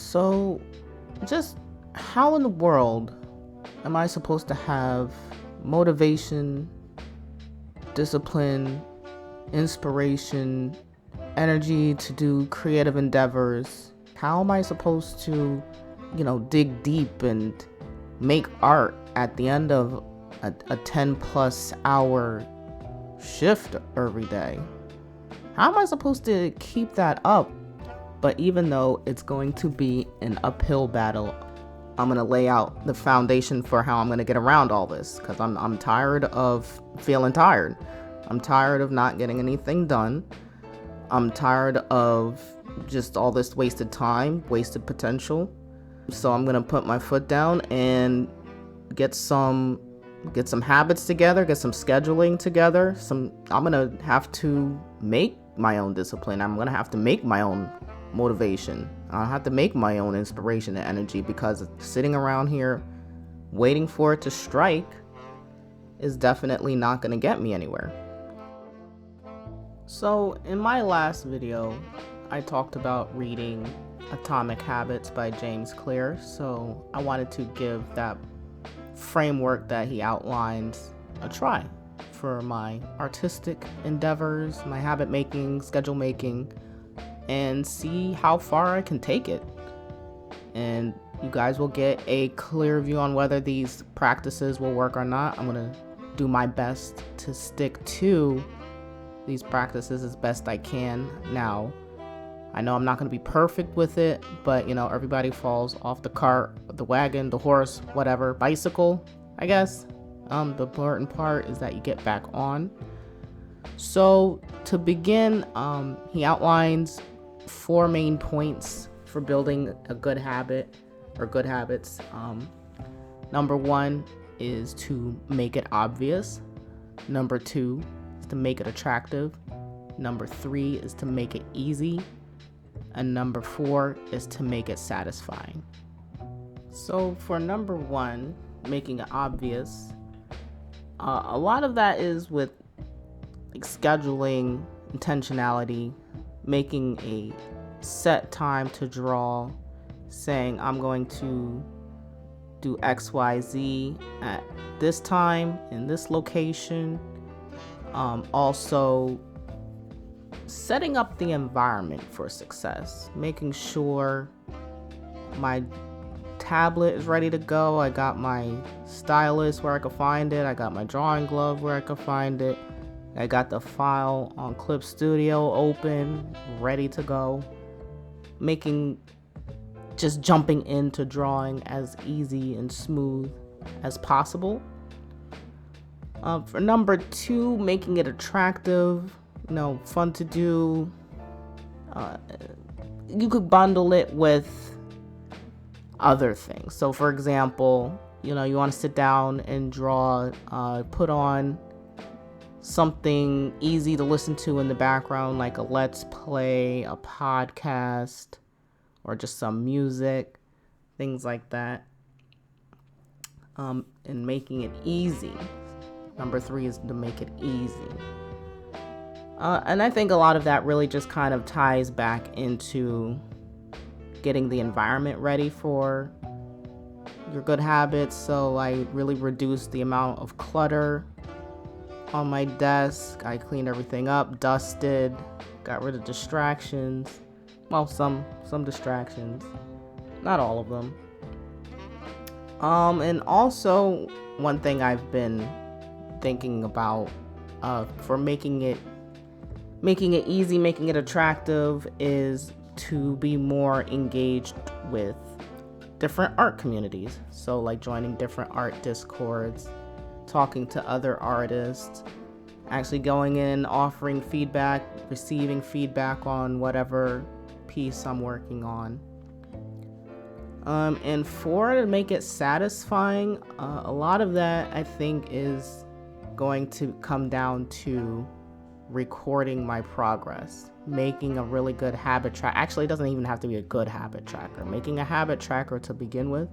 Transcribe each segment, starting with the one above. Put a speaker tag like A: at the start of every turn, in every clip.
A: So, just how in the world am I supposed to have motivation, discipline, inspiration, energy to do creative endeavors? How am I supposed to, dig deep and make art at the end of a 10 plus hour shift every day? How am I supposed to keep that up? But even though it's going to be an uphill battle, I'm going to lay out the foundation for how I'm going to get around all this, because I'm tired of feeling tired. I'm tired of not getting anything done. I'm tired of just all this wasted time, wasted potential. So I'm going to put my foot down and get some habits together, get some scheduling together. I'm going to have to make my own discipline. I'm going to have to make my own motivation. I'll have to make my own inspiration and energy, because sitting around here waiting for it to strike is definitely not going to get me anywhere. So in my last video, I talked about reading Atomic Habits by James Clear. So I wanted to give that framework that he outlines a try for my artistic endeavors, my habit making, schedule making, and see how far I can take it. And you guys will get a clear view on whether these practices will work or not. I'm going to do my best to stick to these practices as best I can. Now, I know I'm not going to be perfect with it, but everybody falls off the cart, the wagon, the horse, whatever, bicycle, I guess. The important part is that you get back on. So to begin, he outlines 4 main points for building a good habit or good habits. Number 1 is to make it obvious. Number 2 is to make it attractive. Number 3 is to make it easy. And number 4 is to make it satisfying. So for number 1, making it obvious, a lot of that is with scheduling, intentionality, making a set time to draw, saying I'm going to do XYZ at this time in this location. Also setting up the environment for success, making sure my tablet is ready to go. I got my stylus where I could find it. I got my drawing glove where I could find it. I got the file on Clip Studio open, ready to go. Just jumping into drawing as easy and smooth as possible. For number 2, making it attractive, fun to do. You could bundle it with other things. So for example, you want to sit down and draw, put on something easy to listen to in the background, like a let's play, a podcast, or just some music, things like that. And making it easy. Number 3 is to make it easy. And I think a lot of that really just kind of ties back into getting the environment ready for your good habits. So I really reduced the amount of clutter on my desk. I cleaned everything up, dusted, got rid of distractions. Well, some distractions, not all of them. And also one thing I've been thinking about for making it easy, making it attractive, is to be more engaged with different art communities. So like joining different art discords, talking to other artists, actually going in, offering feedback, receiving feedback on whatever piece I'm working on. And to make it satisfying, a lot of that I think is going to come down to recording my progress, making a really good habit track. Actually, it doesn't even have to be a good habit tracker. Making a habit tracker to begin with,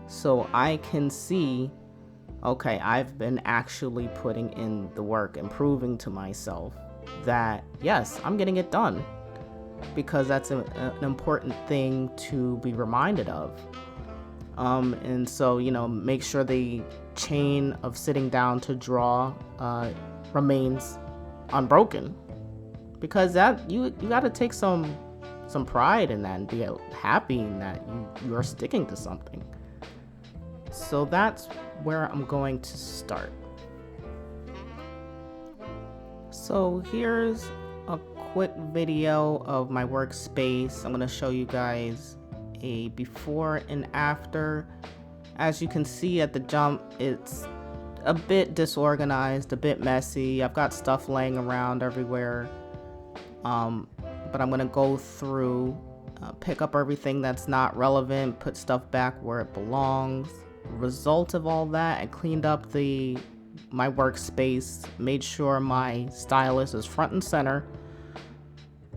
A: so I can see, okay, I've been actually putting in the work and proving to myself that yes, I'm getting it done. because that's an important thing to be reminded of. And so, make sure the chain of sitting down to draw remains unbroken, because that you got to take some pride in that and be happy in that you are sticking to something. So that's where I'm going to start. So here's a quick video of my workspace. I'm going to show you guys a before and after. As you can see at the jump, it's a bit disorganized, a bit messy. I've got stuff laying around everywhere. But I'm going to go through, pick up everything that's not relevant, put stuff back where it belongs. Result of all that, I cleaned up my workspace, made sure my stylus is front and center,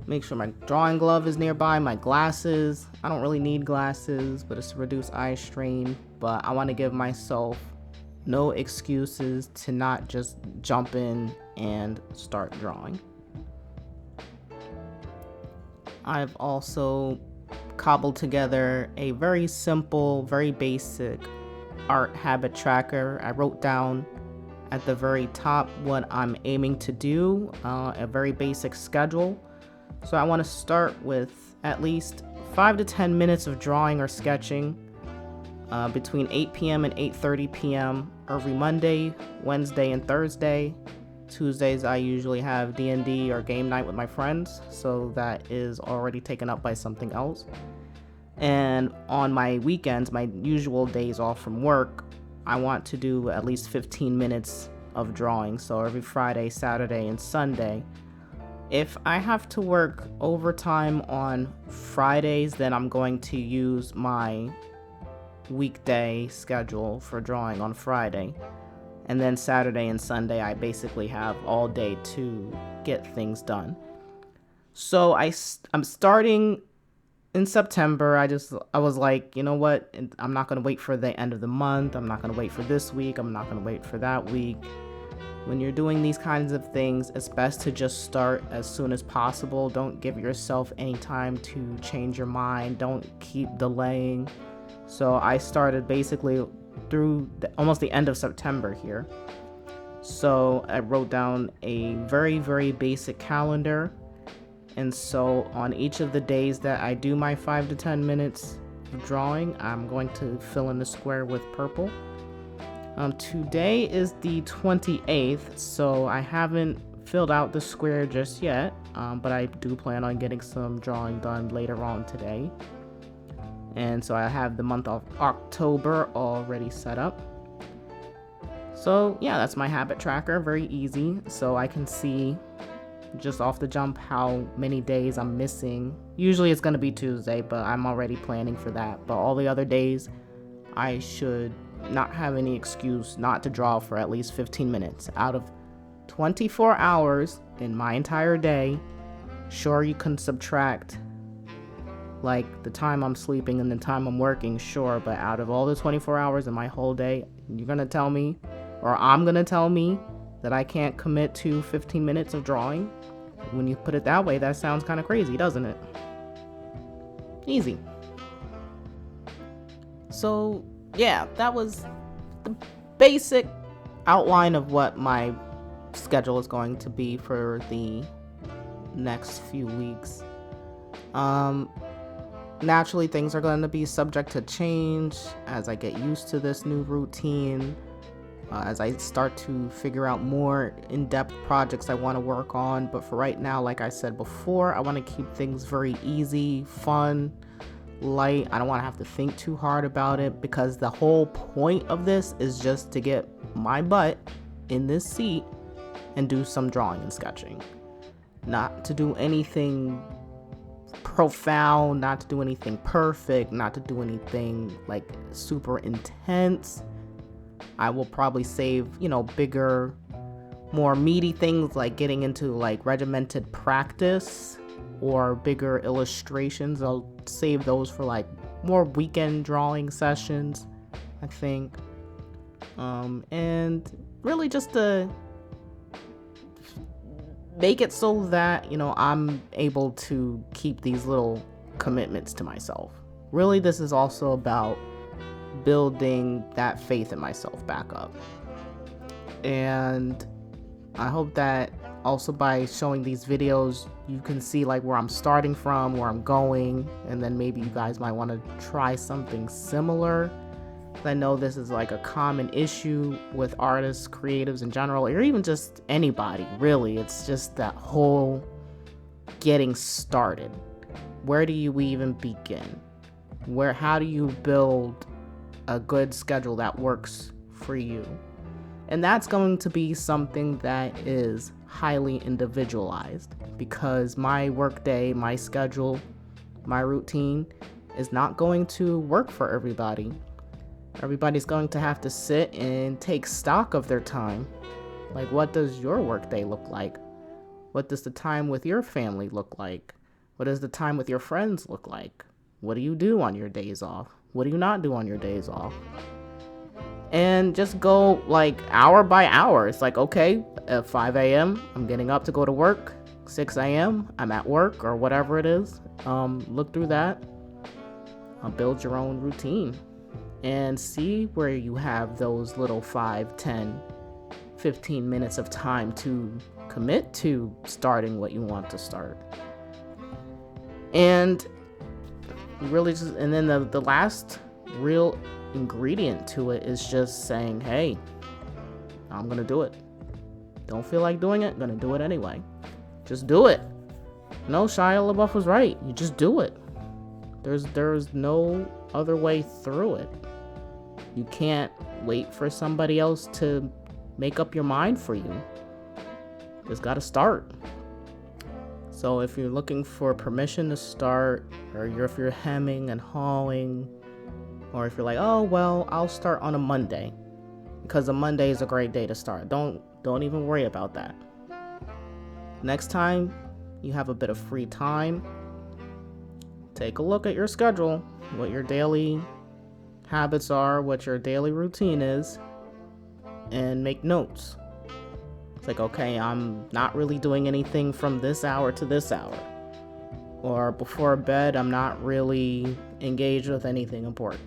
A: make sure my drawing glove is nearby, my glasses. I don't really need glasses, but it's to reduce eye strain. But I want to give myself no excuses to not just jump in and start drawing. I've also cobbled together a very simple, very basic art habit tracker. I wrote down at the very top what I'm aiming to do, a very basic schedule. So I want to start with at least 5 to 10 minutes of drawing or sketching between 8 p.m. and 8:30 p.m. every Monday, Wednesday, and Thursday. Tuesdays I usually have D&D or game night with my friends, so that is already taken up by something else. And on my weekends, my usual days off from work, I want to do at least 15 minutes of drawing. So every Friday, Saturday, and Sunday. If I have to work overtime on Fridays, then I'm going to use my weekday schedule for drawing on Friday. And then Saturday and Sunday, I basically have all day to get things done. So I'm starting in September. I was like, you know what? I'm not going to wait for the end of the month. I'm not going to wait for this week. I'm not going to wait for that week. When you're doing these kinds of things, it's best to just start as soon as possible. Don't give yourself any time to change your mind. Don't keep delaying. So I started basically through almost the end of September here. So I wrote down a very, very basic calendar. And so on each of the days that I do my 5 to 10 minutes of drawing, I'm going to fill in the square with purple. Today is the 28th, so I haven't filled out the square just yet, but I do plan on getting some drawing done later on today. And so I have the month of October already set up. So yeah, that's my habit tracker, very easy. So I can see just off the jump how many days I'm missing. Usually it's gonna be Tuesday, but I'm already planning for that. But all the other days, I should not have any excuse not to draw for at least 15 minutes. Out of 24 hours in my entire day, sure, you can subtract like the time I'm sleeping and the time I'm working, sure, but out of all the 24 hours in my whole day, you're gonna tell me, or I'm gonna tell me, that I can't commit to 15 minutes of drawing? When you put it that way, that sounds kind of crazy, doesn't it? Easy. So yeah, that was the basic outline of what my schedule is going to be for the next few weeks. Naturally, things are going to be subject to change as I get used to this new routine, as I start to figure out more in-depth projects I want to work on. But for right now, like I said before, I want to keep things very easy, fun, light. I don't want to have to think too hard about it, because the whole point of this is just to get my butt in this seat and do some drawing and sketching. Not to do anything profound, not to do anything perfect, not to do anything like super intense. I will probably save, bigger, more meaty things like getting into like regimented practice or bigger illustrations. I'll save those for like more weekend drawing sessions, I think. And really just to make it so that, I'm able to keep these little commitments to myself. Really, this is also about building that faith in myself back up. And I hope that also by showing these videos, you can see like where I'm starting from, where I'm going, and then maybe you guys might want to try something similar. I know this is like a common issue with artists, creatives in general, or even just anybody, really. It's just that whole getting started. Where do you even begin? How do you build a good schedule that works for you? And that's going to be something that is highly individualized, because my workday, my schedule, my routine is not going to work for everybody. Everybody's going to have to sit and take stock of their time. Like, what does your workday look like? What does the time with your family look like? What does the time with your friends look like? What do you do on your days off? What do you not do on your days off? And just go like hour by hour. It's like, okay, at 5 a.m., I'm getting up to go to work. 6 a.m., I'm at work, or whatever it is. Look through that. Build your own routine and see where you have those little 5, 10, 15 minutes of time to commit to starting what you want to start. And really and then the last real ingredient to it is just saying, hey, I'm gonna do it. Don't feel like doing it, gonna do it anyway. Just do it. No, Shia LaBeouf was right. You just do it. There's no other way through it. You can't wait for somebody else to make up your mind for you. Just gotta start. So if you're looking for permission to start, or if you're hemming and hawing, or if you're like, oh, well, I'll start on a Monday, because a Monday is a great day to start. Don't even worry about that. Next time you have a bit of free time, take a look at your schedule, what your daily habits are, what your daily routine is, and make notes. It's like, okay, I'm not really doing anything from this hour to this hour. Or before bed, I'm not really engaged with anything important.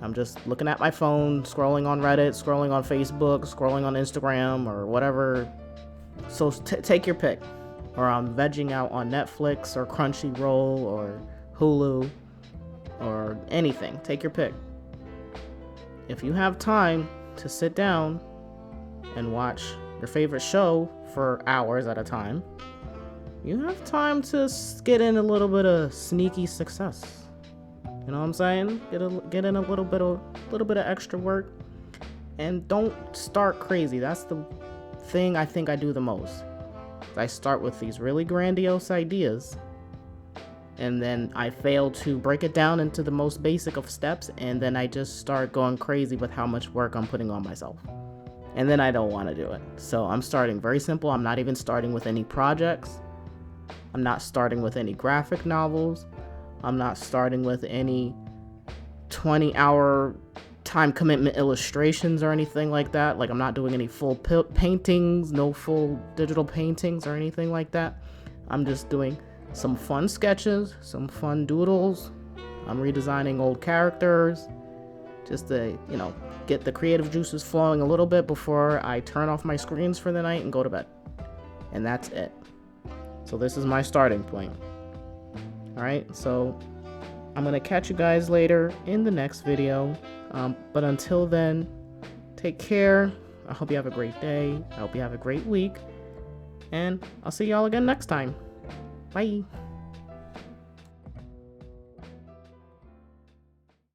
A: I'm just looking at my phone, scrolling on Reddit, scrolling on Facebook, scrolling on Instagram, or whatever. So take your pick. Or I'm vegging out on Netflix or Crunchyroll or Hulu or anything. Take your pick. If you have time to sit down and watch your favorite show for hours at a time, you have time to get in a little bit of sneaky success. You know what I'm saying? Get in a little bit of extra work, and don't start crazy. That's the thing I think I do the most. I start with these really grandiose ideas, and then I fail to break it down into the most basic of steps, and then I just start going crazy with how much work I'm putting on myself. And then I don't want to do it. So I'm starting very simple. I'm not even starting with any projects. I'm not starting with any graphic novels. I'm not starting with any 20-hour time commitment illustrations or anything like that. Like, I'm not doing any full paintings, no full digital paintings or anything like that. I'm just doing some fun sketches, some fun doodles. I'm redesigning old characters just to, get the creative juices flowing a little bit before I turn off my screens for the night and go to bed. And that's it. So this is my starting point. All right, so I'm gonna catch you guys later in the next video. But until then, take care. I hope you have a great day. I hope you have a great week. And I'll see y'all again next time. Bye.